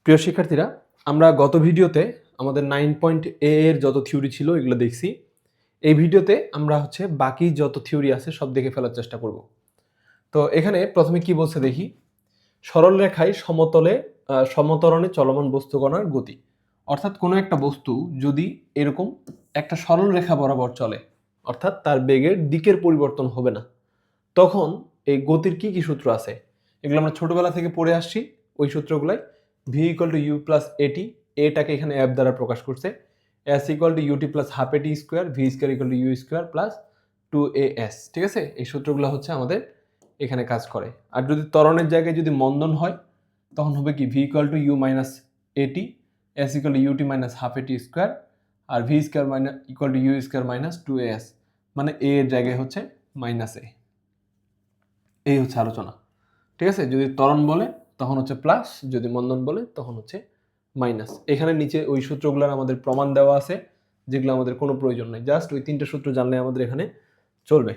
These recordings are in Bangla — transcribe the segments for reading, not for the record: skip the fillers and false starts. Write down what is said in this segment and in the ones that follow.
প্রিয় শিক্ষার্থীরা, আমরা গত ভিডিওতে আমাদের 9.a এর যত থিওরি ছিল এগুলো দেখছি। এই ভিডিওতে আমরা বাকি যত থিওরি আছে সব দেখে ফেলার চেষ্টা করব। তো এখানে প্রথমে কি বলছে দেখি। সরল রেখায় সমতরণে চলমান বস্তু কণার গতি, অর্থাৎ কোনো একটা বস্তু যদি এরকম একটা সরল রেখা বরাবর চলে, অর্থাৎ তার বেগের দিকের পরিবর্তন হবে না, তখন এই গতির কি কি সূত্র আছে এগুলো আমরা ছোটবেলা থেকে পড়ে আসছি। ওই সূত্রগুলাই v = u + at, এটাকে এখানে f দ্বারা প্রকাশ করছে, s = ut + half at square, v = u² + 2as। ঠিক আছে, এই সূত্রগুলো আমাদের এখানে কাজ করে। আর যদি ত্বরণের জায়গায় যদি মন্দন হয় তখন হবে কি v = u - at, s = ut - half at square, আর v = u² - 2as, মানে a এর জায়গায় -a। এই আলোচনা। ঠিক আছে, যদি ত্বরণ বলে তখন প্লাস, যদি মন্দন বলে তখন মাইনাস। এখানে নিচে ওই সূত্রগুলোর আমাদের প্রমাণ দেওয়া আছে, যেগুলো আমাদের কোনো প্রয়োজন নেই, জাস্ট ওই তিনটে সূত্র জানলে আমাদের এখানে চলবে।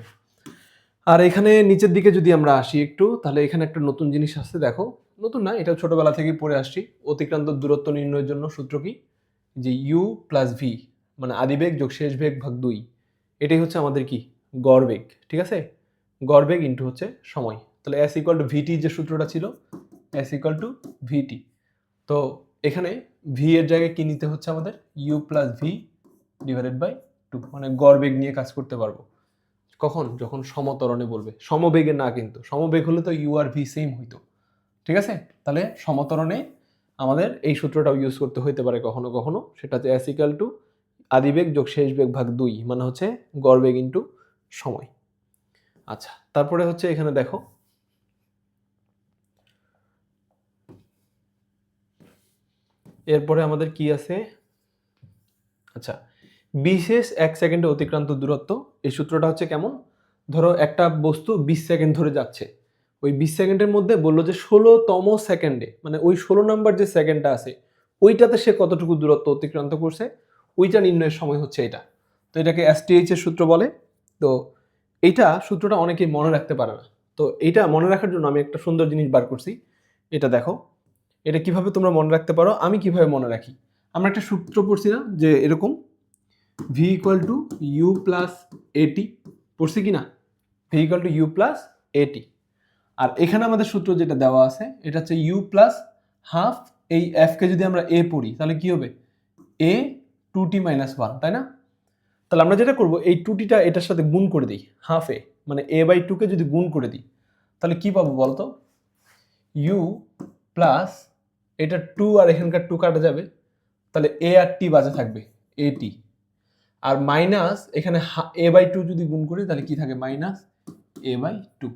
আর এখানে নিচের দিকে যদি আমরা আসি একটু, তাহলে এখানে একটা নতুন জিনিস আছে, দেখো। নতুন না, এটা ছোটবেলা থেকেই পড়ে আসছি। অতিক্রান্ত দূরত্ব নির্ণয়ের জন্য সূত্র কি, যে u + v মানে আদিবেগ যোগ শেষ বেগ ভাগ 2, এটাই আমাদের কি গড় বেগ। ঠিক আছে, গড় বেগ ইনটু সময়। তাহলে s = vt যে সূত্রটা ছিল, s = vt। তো এখানে v এর জায়গায় কি নিতে হচ্ছে আমাদের, u + v / 2, মানে গড় বেগ নিয়ে কাজ করতে পারবো। কখন, যখন সমতরণে বলবে, সমবেগে না, কিন্তু সমবেগ হলে তো u আর v সেম হইতো। ঠিক আছে, তাহলে সমতরণে আমাদের এই সূত্রটাও ইউজ করতে হইতে পারে কখনো কখনো। সেটা s = আদিবেগ যোগ শেষ বেগ ভাগ 2, মানে গড় বেগ ইনটু সময়। আচ্ছা, তারপরে এখানে দেখো, এরপরে আমাদের কি আছে। আচ্ছা, বিশেষ 1 সেকেন্ডে অতিক্রান্ত দূরত্ব, এই সূত্রটা কেমন, ধরো একটা বস্তু 20 সেকেন্ড ধরে যাচ্ছে, ওই 20 সেকেন্ডের মধ্যে বললো যে 16তম সেকেন্ডে, মানে ওই 16 নাম্বার যে সেকেন্ডটা আছে ওইটাতে সে কতটুকু দূরত্ব অতিক্রান্ত করছে, ওইটা নির্ণয়ের সময় এটা। তো এটাকে STH এর সূত্র বলে। তো এইটা সূত্রটা অনেকেই মনে রাখতে পারে না। তো এইটা মনে রাখার জন্য আমি একটা সুন্দর জিনিস বার করছি। এটা দেখো, এটা কিভাবে তোমরা মনে রাখতে পারো, আমি কিভাবে মনে রাখি। আমরা একটা সূত্র পড়ছি না, যে এরকম v = u + at, পড়ছি কি না, v = u + at। আর এখানে আমাদের সূত্র যেটা দেওয়া আছে এটা u + half, এই f কে যদি আমরা a পড়ি তাহলে কি হবে, a 2t - 1, তাই না। তাহলে আমরা যেটা করব, এই 2tটা এটার সাথে গুণ করে দিই, হাফ এ, মানে a/2 কে যদি গুণ করে দিই তাহলে কি পাবো বলতো, u প্লাস এটা 2 আর এখানকার 2 কাটা যাবে, তাহলে a আর t বাজে থাকবে at, আর মাইনাস এখানে a/2 যদি গুণ করি তাহলে কি থাকে, -a/2।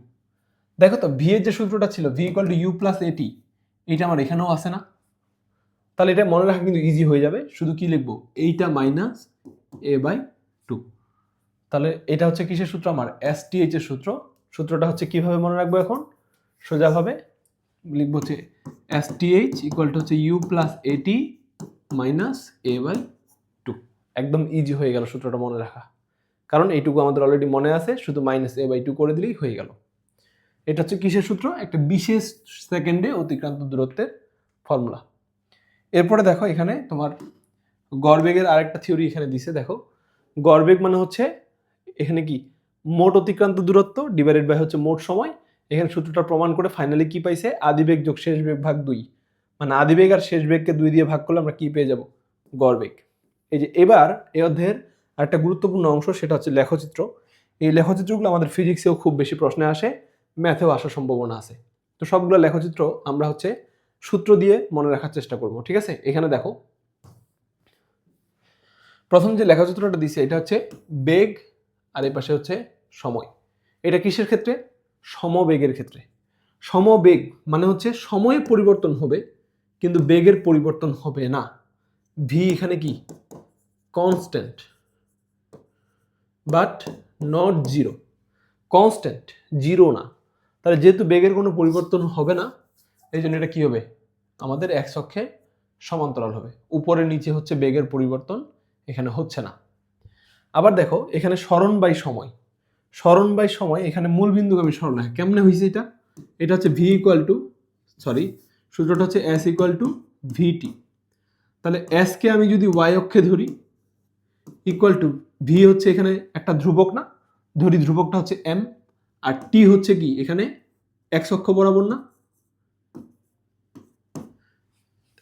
দেখো তো v এর যে সূত্রটা ছিল v = u + at, এইটা আমার এখানেও আছে না। তাহলে এটা মনে রাখা কিন্তু ইজি হয়ে যাবে, শুধু কি লিখবো, এইটা -a/2। তাহলে এটা কিসের সূত্র, আমার STH এর সূত্র। সূত্রটা কিভাবে মনে রাখবো, এখন সোজাভাবে লিখবো STH = u + at - a/2। একদম ইজি হয়ে গেল সূত্রটা মনে রাখা, কারণ এইটুকু আমাদের অলরেডি মনে আছে, শুধু -a/2 করে দিলেই হয়ে গেল। এটা কিসের সূত্র, একটা বিশেষ সেকেন্ডে অতিক্রান্ত দূরত্বের ফর্মুলা। এরপরে দেখো, এখানে তোমার গড়বেগের আরেকটা থিওরি এখানে দিছে। দেখো, গড়বেগ মানে এখানে কি, মোট অতিক্রান্ত দূরত্ব ডিভাইডেড বাই মোট সময়। এখানে সূত্রটা প্রমাণ করে ফাইনালি কি পাইছে, আদিবেগ যোগ শেষ বেগ ভাগ 2, মানে আদিবেগ আর শেষ বেগকে 2 দিয়ে ভাগ করলে আমরা কি পেয়ে যাব, গড়বেগ। এই যে এবার এই অধ্যায়ের আরেকটা গুরুত্বপূর্ণ অংশ, সেটা লেখচিত্র। এই লেখচিত্রগুলো আমাদের ফিজিক্সেও খুব বেশি প্রশ্নে আসে, ম্যাথেও আসার সম্ভাবনা আছে। তো সবগুলো লেখচিত্র আমরা সূত্র দিয়ে মনে রাখার চেষ্টা করব। ঠিক আছে, এখানে দেখো, প্রথম যে লেখচিত্রটা দিছে এটা বেগ, আর এই পাশে সময়। এটা কিসের ক্ষেত্রে, সমবেগের ক্ষেত্রে। সমবেগ মানে সময়ে পরিবর্তন হবে কিন্তু বেগের পরিবর্তন হবে না। ভি এখানে কি, constant but not zero, constant, zero না। তাহলে যেহেতু বেগের কোনো পরিবর্তন হবে না, এই জন্য এটা কি হবে, আমাদের এক্স অক্ষে সমান্তরাল হবে। উপরে নিচে বেগের পরিবর্তন এখানে হচ্ছে না। আবার দেখো, এখানে সরণ বাই সময়, সরণ বাই সময়, এখানে মূল বিন্দুগামী সরণ কেমনে হয়েছে, এটা ভি ইকুয়াল টু, সূত্রটা s = ভিটি। তাহলে এস কে আমি যদি ওয়াই অক্ষে ধরি ইকুয়াল টু ভি হচ্ছে এখানে একটা ধ্রুবক না, ধরি ধ্রুবকটা হচ্ছে এম, আর টি হচ্ছে কি এখানে এক্স অক্ষ বরাবর না।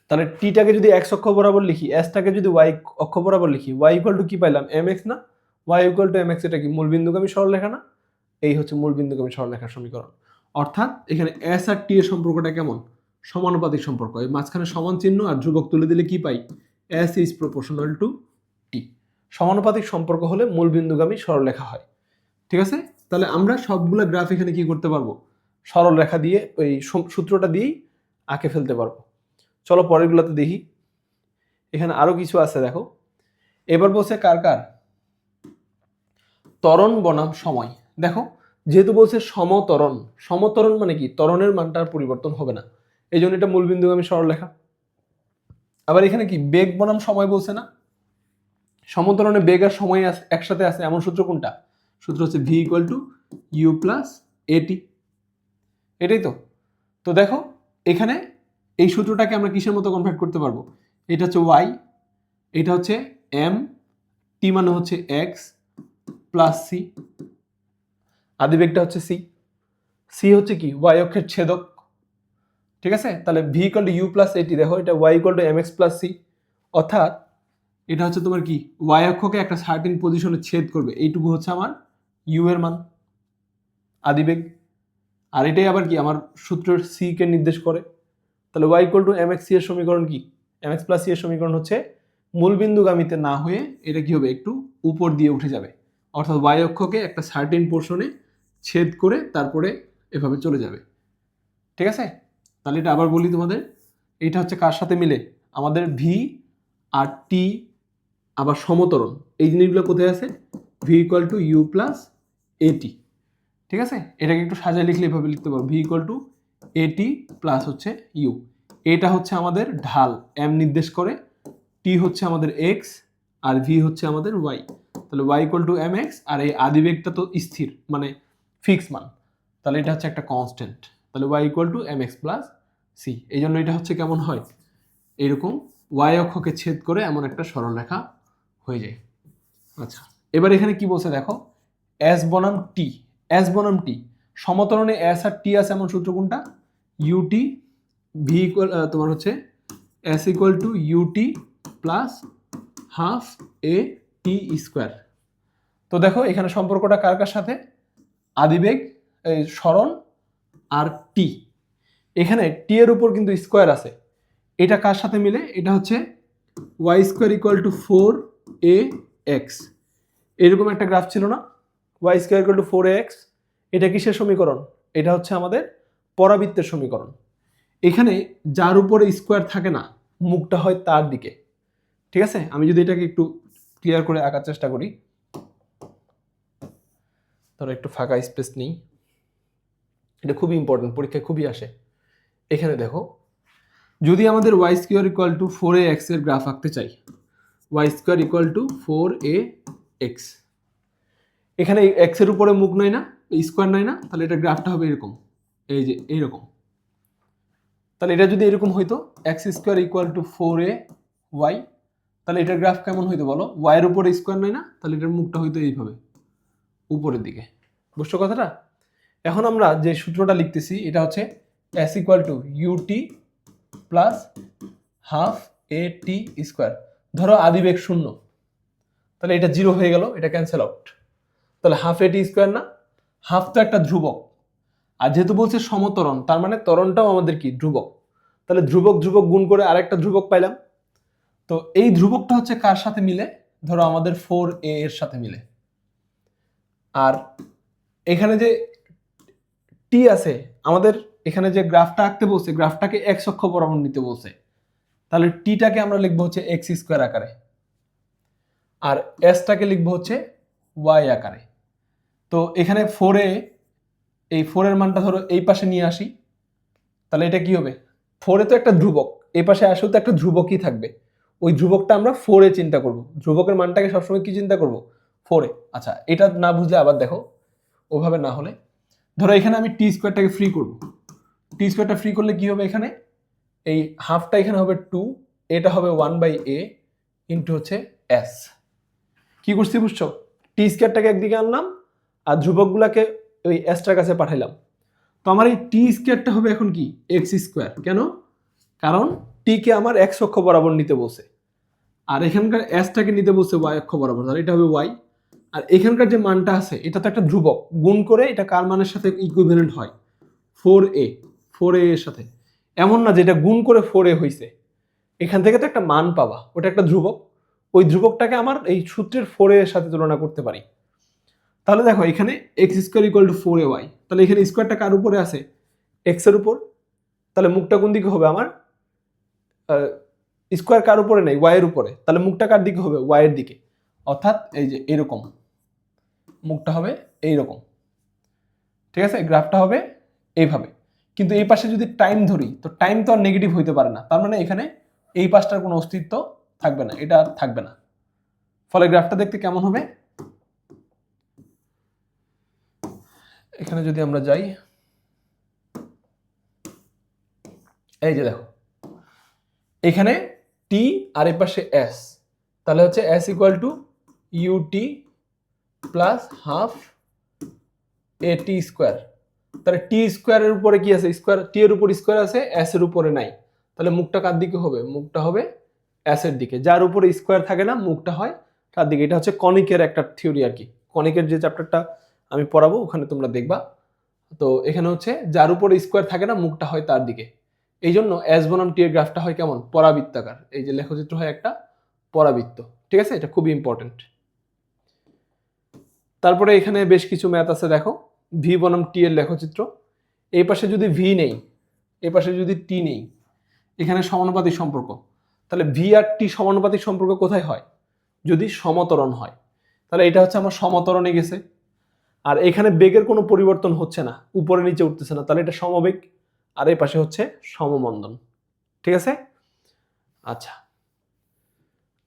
তাহলে টিটাকে যদি এক্স অক্ষ বরাবর লিখি, এসটাকে যদি ওয়াই অক্ষ বরাবর লিখি, ওয়াই ইকুয়াল টু কি পাইলাম এম এক্স না, Y equal to M X, এটা কি মূলবিন্দুগামী সরলরেখা না? এই হচ্ছে মূলবিন্দুগামী সরলরেখার সমীকরণ। অর্থাৎ এখানে এস আর টি এর সম্পর্কটা কেমন? সমানুপাতিক সম্পর্ক। এই মাঝখানে সমান চিহ্ন আর ধ্রুবক তুলে দিলে কি পাই? এস ইজ প্রপোর্শনাল টু টি। সমানুপাতিক সম্পর্ক হলে মূলবিন্দুগামী সরলরেখা হয়। ঠিক আছে? তাহলে আমরা সবগুলো গ্রাফ এখানে কি করতে পারবো? সরলরেখা দিয়ে ওই সূত্রটা দিয়েই আঁকে ফেলতে পারবো। চলো পরেরগুলোতে দেখি। এখানে আরো কিছু আছে দেখো। এবার বলছে কার কার? ত্বরণ বনাম সময়। দেখো যেহেতু বলছে সমত্বরণ, সমত্বরণ মানে কি? ত্বরণের মানটা আর পরিবর্তন হবে না, এই জন্য এটা মূলবিন্দুগামী সরলরেখা। আবার এখানে কি বেগ বনাম সময় বলছে না? সমত্বরণে বেগ আর সময় একসাথে আছে এমন সূত্র কোনটা? সূত্র হচ্ছে V equal to U plus A T. এটাই তো। তো দেখো এখানে এই সূত্রটাকে আমরা কিসের মতো কনভার্ট করতে পারবো? এটা হচ্ছে ওয়াই, এটা হচ্ছে এম, টি মানে হচ্ছে এক্স প্লাস সি, আদিবেগটা হচ্ছে সি, সি হচ্ছে কি? ওয়াই অক্ষের ছেদক। ঠিক আছে? তাহলে V equal to U plus A T, দেখো এটা Y equal to M X plus C, অর্থাৎ এটা হচ্ছে তোমার কি? ওয়াই অক্ষকে একটা সার্টেন পজিশনে ছেদ করবে, এইটুকু হচ্ছে আমার ইউ এর মান, আদিবেগ। আর এটাই আবার কি আমার সূত্রের সি কে নির্দেশ করে। তাহলে Y equal to M X C এর সমীকরণ কি? এম এক্স প্লাস সি এর সমীকরণ হচ্ছে মূলবিন্দুগামীতে না হয়ে এটা কি হবে? একটু উপর দিয়ে উঠে যাবে, অর্থাৎ ওয়াই অক্ষকে একটা সার্টেন পোর্শনে ছেদ করে তারপরে এভাবে চলে যাবে। ঠিক আছে? তাহলে এটা আবার বলি তোমাদের, এটা হচ্ছে কার সাথে মিলে? আমাদের ভি আর টি আবার সমতরণ, এই জিনিসগুলো কোথায় আছে? V equal to U plus A T. ঠিক আছে? এটাকে একটু সাজায় লিখলে এভাবে লিখতে পারো, ভি ইকুয়াল টু এটি প্লাস হচ্ছে ইউ। এটা হচ্ছে আমাদের ঢাল, এম নির্দেশ করে, টি হচ্ছে আমাদের এক্স, আর ভি হচ্ছে আমাদের ওয়াই। তাহলে Y equal to M X, আর এই আদিবেগটা তো স্থির মানে ফিক্স মান, তাহলে এটা হচ্ছে একটা কনস্ট্যান্ট। তাহলে Y equal to M X plus C. এই জন্য এটা হচ্ছে কেমন হয়? এরকম ওয়াই অক্ষকে ছেদ করে এমন একটা সরলরেখা হয়ে যায়। আচ্ছা, এবার এখানে কি বলছে দেখো, এস বনাম টি। এস বনাম টি, সমতরণে এস আর টি আছে এমন সূত্র কোনটা? ইউটি ভি ইকুয়াল তোমার হচ্ছে S equal to U T plus half A T square. তো দেখো এখানে সম্পর্কটা কার কার সাথে? আদিবেগ, সরণ আর টি। এখানে টি এর উপর কিন্তু স্কোয়ার আছে, এটা কার সাথে মিলে? এটা হচ্ছে Y square equal to four A X. এরকম একটা গ্রাফ ছিল না? Y square equal to four A X. এটা কিসের সমীকরণ? এটা হচ্ছে আমাদের পরাবৃত্তের সমীকরণ। এখানে যার উপরে স্কোয়ার থাকে না, মুখটা হয় তার দিকে। ঠিক আছে? আমি যদি এটাকে একটু ক্লিয়ার করে আঁকার চেষ্টা করি, ধরো একটু ফাঁকা স্পেস নেই, এটা খুবই ইম্পর্টেন্ট, পরীক্ষায় খুবই আসে। এখানে দেখো, যদি আমাদের Y square equal to four A X এর গ্রাফ আঁকতে চাই, Y square equal to four A X, এখানে এক্স এর উপরে মুখ নাই না, স্কোয়ার নাই না, তাহলে এটা গ্রাফটা হবে এরকম, এই যে এইরকম। তাহলে এটা যদি এরকম হইতো X square equal to four A Y, তাহলে এটার গ্রাফ কেমন হইতো বলো? ওয়াই এর উপরে স্কোয়ার নাই না, তাহলে এটার মুখটা হইতো এইভাবে উপরের দিকে। বুঝছো কথাটা? এখন আমরা যে সূত্রটা লিখতেছি এটা হচ্ছে S equal to U T plus half A T square. ধরো আদিবেগ শূন্য, তাহলে এটা জিরো হয়ে গেল, এটা ক্যান্সেল আউট। তাহলে হাফ এ টি স্কোয়ার না, হাফ তো একটা ধ্রুবক, আর যেহেতু বলছে সমতরণ, তার মানে ত্বরণটাও আমাদের কি? ধ্রুবক। তাহলে ধ্রুবক ধ্রুবক গুণ করে আরেকটা ধ্রুবক পাইলাম। তো এই ধ্রুবকটা হচ্ছে কার সাথে মিলে? ধরো আমাদের ফোর এ এর সাথে মিলে। আর এখানে যে টি আছে, আমাদের এখানে যে গ্রাফটা আঁকতে বলছে, গ্রাফটাকে এক্স অক্ষ বরাবর নিতে বলছে, তাহলে টিটাকে আমরা লিখবো হচ্ছে এক্স স্কোয়ার আকারে, আর এসটাকে লিখবো হচ্ছে ওয়াই আকারে। তো এখানে ফোরে, এই ফোরের মানটা ধরো এই পাশে নিয়ে আসি, তাহলে এটা কি হবে? ফোরে তো একটা ধ্রুবক, এই পাশে আসেও তো একটা ধ্রুবকই থাকবে, ওই ধ্রুবকটা আমরা ফোরে চিন্তা করব, ধ্রুবকের মানটাকে সবসময় কি চিন্তা করব? ফোরে। আচ্ছা, এটা না বুঝলে আবার দেখো, ওভাবে না হলে ধরো এখানে আমি টি স্কোয়ারটাকে ফ্রি করব, টি স্কোয়ারটা ফ্রি করলে কি হবে? এখানে এই হাফটা এখানে হবে 2, এটা হবে 1/a ইন্টু হচ্ছে s। কি করছি বুঝছো? টি স্কয়ারটাকে একদিকে আনলাম আর ধ্রুবকগুলোকে ওই এসটার কাছে পাঠাইলাম। তো আমার এই টি স্কয়ারটা হবে এখন কি এক্স স্কয়ার। কেন? কারণ টি কে আমার এক্স অক্ষ বরাবর নিতে বলছে, আর এখানকার এসটাকে নিতে বলছে ওয়াই অক্ষ বরাবর, তাহলে এটা হবে ওয়াই। আর এখানকার যে মানটা আছে এটা তো একটা ধ্রুবক, গুণ করে এটা কার মানের সাথে ইকুইভ্যালেন্ট হয়? 4a, 4a এর সাথে। এমন না যে এটা গুণ করে 4a হইছে, এখান থেকে তো একটা মান পাবা, ওটা একটা ধ্রুবক, ওই ধ্রুবকটাকে আমার এই সূত্রের 4a এর সাথে তুলনা করতে পারি। তাহলে দেখো এখানে x square equal two 4ay, তাহলে এখানে স্কোয়ারটা কার উপরে আছে? এক্স এর উপর। তাহলে মুখটা কোন দিকে হবে আমার? স্কোয়ার কার উপরে নেই? ওয়াই এর উপরে। তাহলে মুখটা কার দিকে হবে? ওয়াই এর দিকে। অর্থাৎ এই যে এরকম মুখটা হবে এইরকম, ঠিক আছে? গ্রাফটা হবে এইভাবে। কিন্তু এই পাশে যদি টাইম ধরি তো টাইম তো আর নেগেটিভ হইতে পারে না, তার মানে এখানে এই পাশটার কোনো অস্তিত্ব থাকবে না, এটা আর থাকবে না। ফলে গ্রাফটা দেখতে কেমন হবে? এখানে যদি আমরা যাই, এই যে দেখো এখানে টি আর এই পাশে এস, তাহলে হচ্ছে S equal to U T plus half A T square. তাহলে টি স্কোয়ারের উপরে কি আছে? স্কোয়ার, টি এর উপর স্কোয়ার আছে, এস এর উপরে নাই। তাহলে মুখটা কার দিকে হবে? মুখটা হবে এস এর দিকে। যার উপরে স্কোয়ার থাকে না মুখটা হয় তার দিকে। এটা হচ্ছে কনিকের একটা থিওরি আর কি। কনিকের যে চ্যাপ্টারটা আমি পড়াবো ওখানে তোমরা দেখবা। তো এখানে হচ্ছে যার উপরে স্কোয়ার থাকে না মুখটা হয় তার দিকে। এই জন্য এস বনাম টি এর গ্রাফটা হয় কেমন? পরাবৃত্তাকার। এই যে লেখচিত্র হয় একটা পরাবৃত্ত, ঠিক আছে? এটা খুবই ইম্পর্টেন্ট। তারপরে এখানে বেশ কিছু ম্যাথ আছে, দেখো ভি বনাম টি এর লেখচিত্র। এই পাশে যদি ভি নেই, এই পাশে যদি টি নেই, এখানে সমানুপাতিক সম্পর্ক। তাহলে ভি আর টি সমানুপাতিক সম্পর্ক কোথায় হয়? যদি সমতরণ হয়। তাহলে এটা হচ্ছে আমার সমতরণে গেছে, আর এখানে বেগের কোনো পরিবর্তন হচ্ছে না, উপরে নিচে উঠতেছে না, তাহলে এটা সমবেগ। আর এই পাশে হচ্ছে সমমন্দন, ঠিক আছে? আচ্ছা,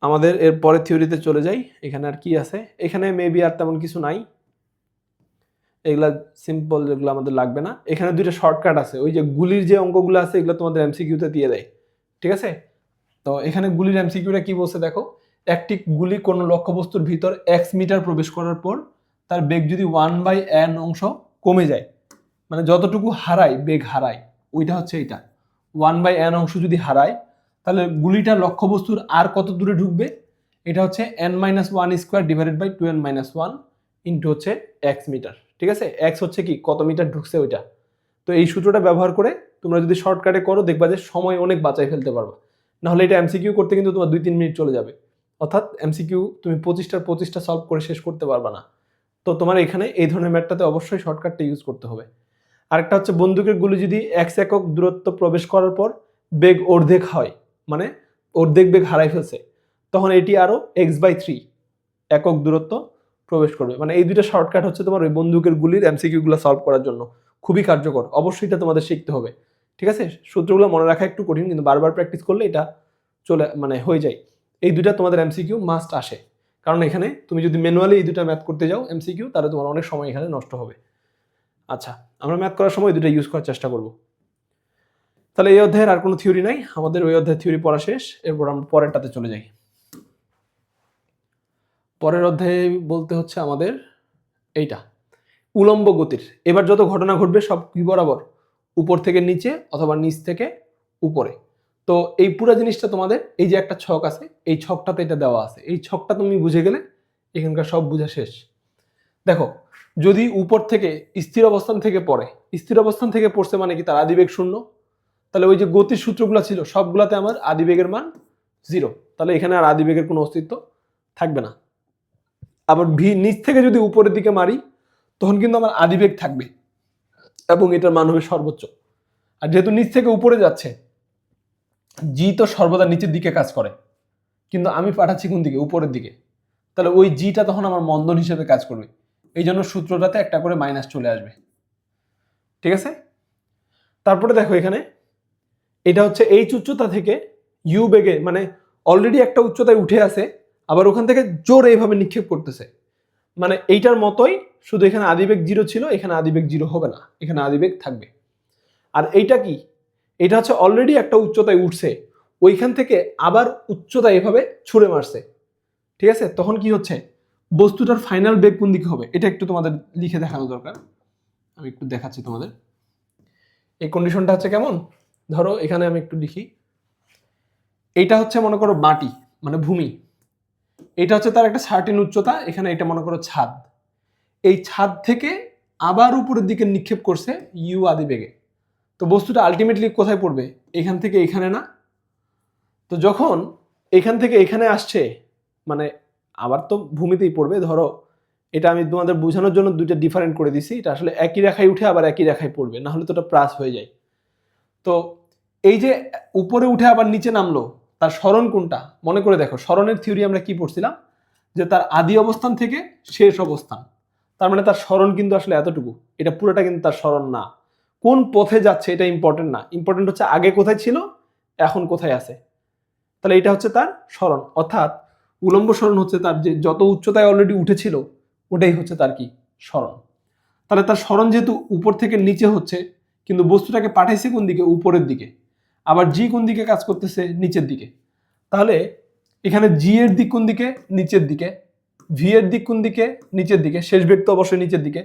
আমাদের এর পরের থিওরিতে চলে যাই। এখানে আর কি আছে? এখানে মেবি আর তেমন কিছু নাই, এগুলা সিম্পল, যেগুলো আমাদের লাগবে না। এখানে দুইটা শর্টকাট আছে, ওই যে গুলির যে অঙ্কগুলো আছে এগুলো তোমাদের এমসিকিউতে দিয়ে দেয়, ঠিক আছে? তো এখানে গুলির এমসিকিউটা কি বলছে দেখো, একটি গুলি কোনো লক্ষ্যবস্তুর ভিতর এক্স মিটার প্রবেশ করার পর তার বেগ যদি 1/n অংশ কমে যায়, মানে যতটুকু হারায় বেগ হারায়, ওইটা হচ্ছে এটা 1/n অংশ যদি হারায়, তাহলে গুলিটা লক্ষ্যবস্তুর আর কত দূরে ঢুকবে? এটা হচ্ছে n-1 square divided by 2n-1 into হচ্ছে এক্স মিটার, ঠিক আছে? এক্স হচ্ছে কি কত মিটার ঢুকছে ওইটা। তো এই সূত্রটা ব্যবহার করে তোমরা যদি শর্টকাটে করো দেখবা যে সময় অনেক বাঁচাই ফেলতে পারবা। নাহলে এটা এমসিকিউ করতে কিন্তু তোমার 2-3 মিনিট চলে যাবে, অর্থাৎ এমসিকিউ তুমি 25টা সলভ করে শেষ করতে পারবা না। তো তোমার এখানে এই ধরনের ম্যাথটাতে অবশ্যই শর্টকাটটা ইউজ করতে হবে। আরেকটা হচ্ছে বন্দুকের গুলি যদি x একক দূরত্ব প্রবেশ করার পর বেগ অর্ধেক হয়, মানে অর্ধেক বেগ হারাই ফেলছে, তখন এটি আরো x/3 একক দূরত্ব প্রবেশ করবে। মানে এই দুইটা শর্টকাট হচ্ছে তোমার ওই বন্দুকের গুলির এমসিকিউ গুলো সলভ করার জন্য খুবই কার্যকর। অবশ্যই এটা তোমাদের শিখতে হবে, ঠিক আছে? সূত্রগুলো মনে রাখা একটু কঠিন, কিন্তু বারবার প্র্যাকটিস করলে এটা চলে মানে হয়ে যায়। এই দুইটা তোমাদের এমসিকিউ মাস্ট আসে, কারণ এখানে তুমি যদি ম্যানুয়ালি এই দুটা ম্যাথ করতে যাও এমসিকিউ, তাহলে তোমার অনেক সময় এখানে নষ্ট হবে। আচ্ছা, আমরা ম্যাথ করার সময় দুটো ইউজ করার চেষ্টা করব। তাহলে এই অধ্যায়ের আর কোনো থিওরি নাই, আমাদের ওই অধ্যায়ের থিওরি পড়া শেষ। এরপর আমরা পরেরটাতে চলে যাই। পরের অধ্যায়ে বলতে হচ্ছে আমাদের এইটা উলম্ব গতির। এবার যত ঘটনা ঘটবে সব কি বরাবর? উপর থেকে নিচে অথবা নিচ থেকে উপরে। তো এই পুরো জিনিসটা তোমাদের এই যে একটা ছক আছে, এই ছকটাতে এটা দেওয়া আছে। এই ছকটা তুমি বুঝে গেলে এখানকার সব বোঝা শেষ। দেখো, যদি উপর থেকে স্থির অবস্থান থেকে পড়ে, স্থির অবস্থান থেকে পড়ছে মানে কি তার আদিবেগ 0, তাহলে ওই যে গতির সূত্রগুলো ছিল সবগুলাতে আমার আদিবেগের মান 0, তাহলে এখানে আর আদিবেগের কোনো অস্তিত্ব থাকবে না। আবার ভি নিচ থেকে যদি উপরের দিকে মারি তখন কিন্তু আমার আদিবেগ থাকবে এবং এটার মান হবে সর্বোচ্চ। আর যেহেতু নিচ থেকে উপরে যাচ্ছে, জি তো সর্বদা নিচের দিকে কাজ করে, কিন্তু আমি পাঠাচ্ছি কোন দিকে? উপরের দিকে, তাহলে ওই জিটা তখন আমার মন্দন হিসেবে কাজ করবে। এই জন্য সূত্রটাতে একটা করে মাইনাস চলে আসবে, ঠিক আছে? তারপরে দেখো এখানে এটা হচ্ছে এইচ উচ্চতা থেকে ইউ বেগে, মানে অলরেডি একটা উচ্চতায় উঠে আছে, আবার ওখান থেকে জোরে এইভাবে নিক্ষেপ করতেছে, মানে এইটার মতোই, শুধু এখানে আদিবেগ 0 ছিল, এখানে আদিবেগ 0 হবে না, এখানে আদিবেগ থাকবে। আর এইটা কি? এটা হচ্ছে অলরেডি একটা উচ্চতায় উঠছে, ওইখান থেকে আবার উচ্চতায় এভাবে ছুঁড়ে মারছে, ঠিক আছে? তখন কি হচ্ছে, বস্তুটার ফাইনাল বেগ কোন দিকে হবে এটা একটু তোমাদের লিখে দেখানো দরকার। আমি একটু দেখাচ্ছি তোমাদের। এই কন্ডিশনটা হচ্ছে কেমন, ধরো এখানে আমি একটু লিখি, এইটা হচ্ছে মনে করো মাটি মানে ভূমি, এটা হচ্ছে তার একটা সার্টেন উচ্চতা, এখানে এটা মনে করো ছাদ, এই ছাদ থেকে আবার উপরের দিকে নিক্ষেপ করছে ইউ আদি বেগে। তো বস্তুটা আলটিমেটলি কোথায় পড়বে, এখান থেকে এখানে না? তো যখন এখান থেকে এখানে আসছে মানে আবার তো ভূমিতেই পড়বে। ধরো এটা আমি তোমাদের বোঝানোর জন্য দুইটা ডিফারেন্ট করে দিছি, এটা আসলে একই রেখায় উঠে আবার একই রেখায় পড়বে, না হলে তো এটা প্লাস হয়ে যায়। তো এই যে উপরে উঠে আবার নিচে নামলো, তার সরণ কোনটা মনে করে দেখো। সরণের থিওরি আমরা কি পড়ছিলাম, যে তার আদি অবস্থান থেকে শেষ অবস্থান, তার মানে তার সরণ কিন্তু আসলে এতটুকু, এটা পুরোটা কিন্তু তার সরণ না। কোন পথে যাচ্ছে এটা ইম্পর্টেন্ট না, ইম্পর্টেন্ট হচ্ছে আগে কোথায় ছিল এখন কোথায় আছে। তাহলে এটা হচ্ছে তার সরণ, অর্থাৎ উলম্ব সরণ হচ্ছে তার যে যত উচ্চতায় অলরেডি উঠেছিল ওটাই হচ্ছে তার কি সরণ। তাহলে তার সরণ যেহেতু উপর থেকে নিচে হচ্ছে, কিন্তু বস্তুটাকে পাঠাইছে কোন দিকে, উপরের দিকে, আবার জি কোন দিকে কাজ করতেছে, নিচের দিকে। তাহলে এখানে জি এর দিক কোন দিকে, নিচের দিকে, ভি এর দিক কোন দিকে, নিচের দিকে, শেষ বেগ তো অবশ্যই নিচের দিকে,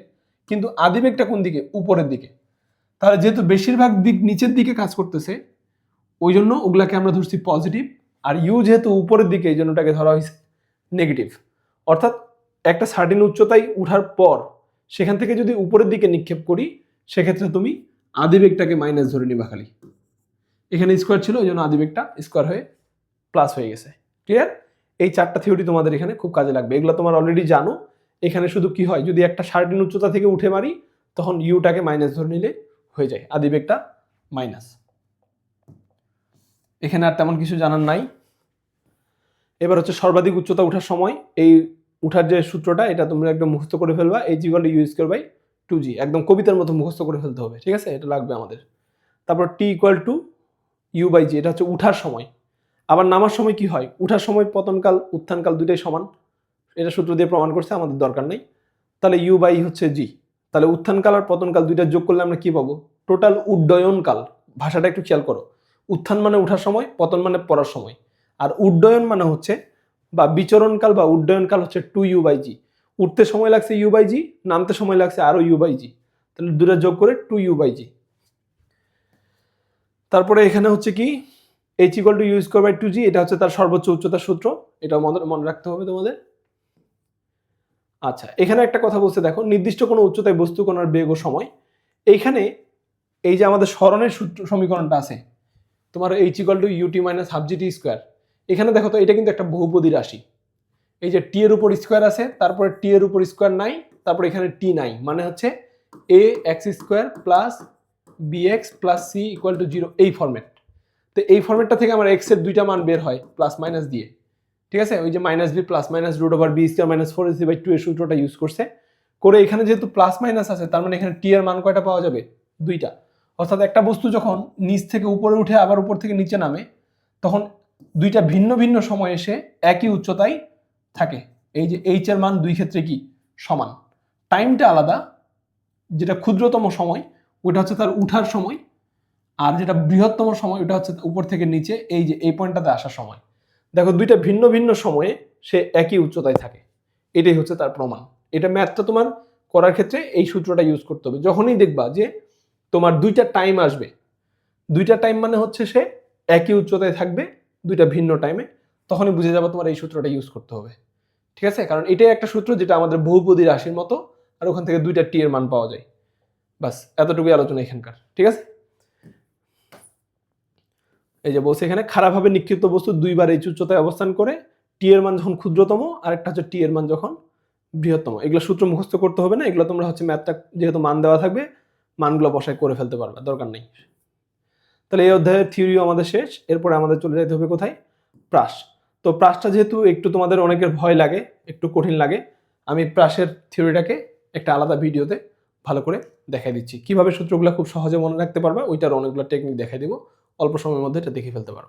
কিন্তু আদি বেগটা কোন দিকে, উপরের দিকে। তাহলে যেহেতু বেশিরভাগ দিক নিচের দিকে কাজ করতেছে, ওই জন্য ওগুলাকে আমরা ধরছি পজিটিভ, আর ইউ যেহেতু উপরের দিকে এই জন্য ওটাকে ধরা হয়েছে নেগেটিভ। অর্থাৎ একটা সার্টেন উচ্চতায় উঠার পর সেখান থেকে যদি উপরের দিকে নিক্ষেপ করি, সেক্ষেত্রে তুমি আদিবেগটাকে মাইনাস ধরে নিবা খালি। এখানে স্কোয়ার ছিল ওই জন্য আদিবেগটা স্কোয়ার হয়ে প্লাস হয়ে গেছে। ক্লিয়ার? এই চারটা থিওরি তোমাদের এখানে খুব কাজে লাগবে, এগুলো তোমার অলরেডি জানো। এখানে শুধু কি হয়, যদি একটা সার্টেন উচ্চতা থেকে উঠে মারি তখন ইউটাকে মাইনাস ধরে নিলে হয়ে যায়, আদিবেগটা মাইনাস। এখানে আর তেমন কিছু জানার নাই। এবার হচ্ছে সর্বাধিক উচ্চতা ওঠার সময়, এই উঠার যে সূত্রটা এটা তোমরা একদম মুখস্থ করে ফেলবা, H equal to U square by 2g, একদম কবিতার মতো মুখস্থ করে ফেলতে হবে, ঠিক আছে? এটা লাগবে আমাদের। তারপর T equal to you by জি, এটা হচ্ছে উঠার সময়। আবার নামার সময় কি হয়, উঠার সময় পতনকাল উত্থানকাল দুইটাই সমান, এটা সূত্র দিয়ে প্রমাণ করছে, আমাদের দরকার নেই। তাহলে ইউ বাই হচ্ছে জি, তাহলে উত্থানকাল আর পতনকাল দুইটা যোগ করলে আমরা কি পাবো, টোটাল উড্ডয়নকাল। ভাষাটা একটু খেয়াল করো, উত্থান মানে উঠার সময়, পতন মানে পড়ার সময়, আর উড্ডয়ন মানে হচ্ছে বা বিচরণকাল বা উড্ডয়নকাল হচ্ছে 2u বাই জি। উঠতে সময় লাগছে ইউ বাই জি, নামতে সময় লাগছে আরো ইউ বাই জি, তাহলে দুটো যোগ করে 2u বাই জি। তারপরে এখানে হচ্ছে কি h equal to U square by 2g, এটা হচ্ছে তার সর্বোচ্চ উচ্চতার সূত্র, এটা মনে রাখতে হবে তোমাদের। আচ্ছা, এখানে একটা কথা বলছে দেখো, নির্দিষ্ট কোনো উচ্চতায় বস্তু কণার বেগ ও সময়। এইখানে এই যে আমাদের সরণের সূত্র সমীকরণটা আছে তোমার h equal to U T minus half G T square, এখানে দেখো তো এটা কিন্তু একটা বহুপদী রাশি। এই যে টি এর উপর স্কোয়ার আছে, তারপরে টি এর উপর স্কোয়ার নাই, তারপরে এখানে টি নাই, মানে হচ্ছে A X square plus B X plus C equal to 0, এই ফরম্যাট। তো এই ফরম্যাটটা থেকে আমার এক্স এর দুইটা মান বের হয় প্লাস মাইনাস দিয়ে, ঠিক আছে? ওই যে minus B plus minus root over B square minus 4ac by 2 এর সূত্রটা ইউজ করছে করে। এখানে যেহেতু প্লাস মাইনাস আছে, তার মানে এখানে টি এর মান কয়টা পাওয়া যাবে, দুইটা। অর্থাৎ একটা বস্তু যখন নিচ থেকে উপরে উঠে আবার উপর থেকে নিচে নামে, তখন দুইটা ভিন্ন ভিন্ন সময় এসে একই উচ্চতায় থাকে। এই যে এইচ এর মান দুই ক্ষেত্রে কি সমান, টাইমটা আলাদা, যেটা ক্ষুদ্রতম সময় ওটা হচ্ছে তার উঠার সময়, আর যেটা বৃহত্তম সময় ওটা হচ্ছে উপর থেকে নিচে এই যে এই পয়েন্টটাতে আসার সময়। দেখো দুইটা ভিন্ন ভিন্ন সময়ে সে একই উচ্চতায় থাকে, এটাই হচ্ছে তার প্রমাণ। এটা ম্যাথটা তোমার করার ক্ষেত্রে এই সূত্রটা ইউজ করতে হবে। যখনই দেখবা যে তোমার দুইটা টাইম আসবে, দুইটা টাইম মানে হচ্ছে সে একই উচ্চতায় থাকবে দুইটা ভিন্ন টাইমে, তখনই বুঝে যাবে তোমার এই সূত্রটা ইউজ করতে হবে, ঠিক আছে? কারণ এটাই একটা সূত্র যেটা আমাদের বহুপদী রাশির মতো, আর ওখান থেকে দুইটা টি এর মান পাওয়া যায়। বাস এতটুকুই আলোচনা এখানকার, ঠিক আছে? এই যে বলছে এখানে, খারাপভাবে নিক্ষিপ্ত বস্তু দুইবার এই উচ্চতায় অবস্থান করে, টি এর মান যখন ক্ষুদ্রতম, আর একটা হচ্ছে টি এর মান যখন বৃহত্তম। এগুলো সূত্র মুখস্থ করতে হবে না, এগুলো তোমরা হচ্ছে ম্যাথটা যেহেতু মান দেওয়া থাকবে মানগুলো বসায় করে ফেলতে পারবে, দরকার নেই। তাহলে এই অধ্যায়ের থিওরিও আমাদের শেষ। এরপরে আমাদের চলে যেতে হবে কোথায়, প্রাস। তো প্রাসটা যেহেতু একটু তোমাদের অনেকের ভয় লাগে, একটু কঠিন লাগে, আমি প্রাসের থিওরিটাকে একটা আলাদা ভিডিওতে ভালো করে দেখাই দিচ্ছি, কিভাবে সূত্রগুলো খুব সহজে মনে রাখতে পারবা, ওইটার অনেকগুলো টেকনিক দেখাই দিব, অল্প সময়ের মধ্যে এটা দেখে ফেলতে পারো।